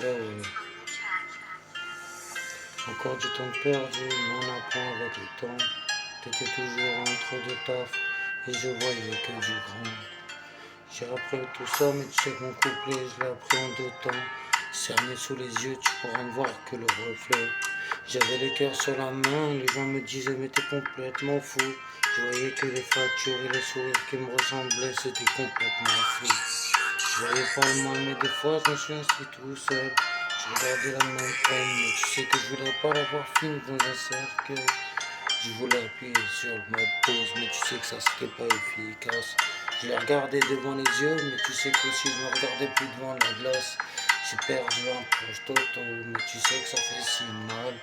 ouais. Encore du temps perdu, mais on apprend avec le temps. T'étais toujours entre deux taf et je voyais que du grand. J'ai appris tout ça, mais tu sais que mon couplet, je l'ai appris en 2 temps. Cerné sous les yeux, tu pourras ne voir que le reflet. J'avais le cœur sur la main, les gens me disaient mais t'es complètement fou. Je voyais que les fractures et les sourires qui me ressemblaient, c'était complètement fou. Je voyais pas le mal, mais des fois je me suis assis tout seul. Je regardais la même haine, mais tu sais que je voudrais pas l'avoir fini dans un cercueil. Je voulais appuyer sur le mode pause, mais tu sais que ça c'était pas efficace. Je l'ai regardé devant les yeux, mais tu sais que si je me regardais plus devant la glace, j'ai perdu un proche toto, mais tu sais que ça fait si mal.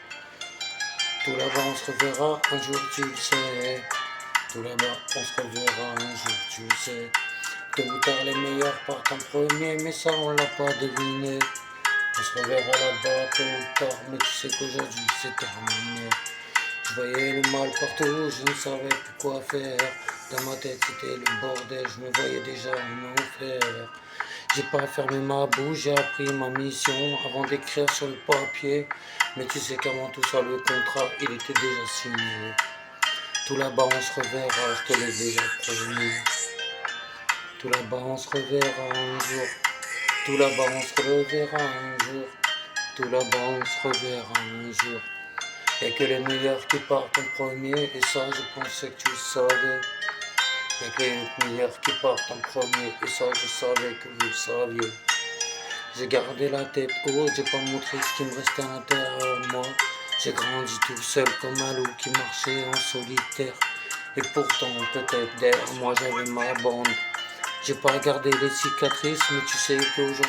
Tout là-bas on se reverra un jour, tu le sais. Tout là-bas on se reverra un jour, tu le sais. Tôt ou tard les meilleurs partent en premier, mais ça on l'a pas deviné. On se reverra là-bas tôt ou tard, mais tu sais qu'aujourd'hui c'est terminé. Je voyais le mal partout, je ne savais plus quoi faire. Dans ma tête c'était le bordel, je me voyais déjà en enfer. J'ai pas fermé ma bouche, j'ai appris ma mission avant d'écrire sur le papier. Mais tu sais qu'avant tout ça le contrat il était déjà signé. Tout là-bas on se reverra, je te l'ai déjà promis. Tout là-bas on se reverra un jour. Tout là-bas on se reverra un jour. Tout là-bas on se reverra un jour. Y'a que les meilleurs qui partent en premier, et ça je pensais que tu le savais. Y'a que les meilleurs qui partent en premier, et ça je savais que vous le saviez. J'ai gardé la tête haute, j'ai pas montré ce qui me restait à l'intérieur de moi. J'ai grandi tout seul comme un loup qui marchait en solitaire. Et pourtant peut-être derrière moi j'avais ma bande. J'ai pas regardé les cicatrices, mais tu sais qu'aujourd'hui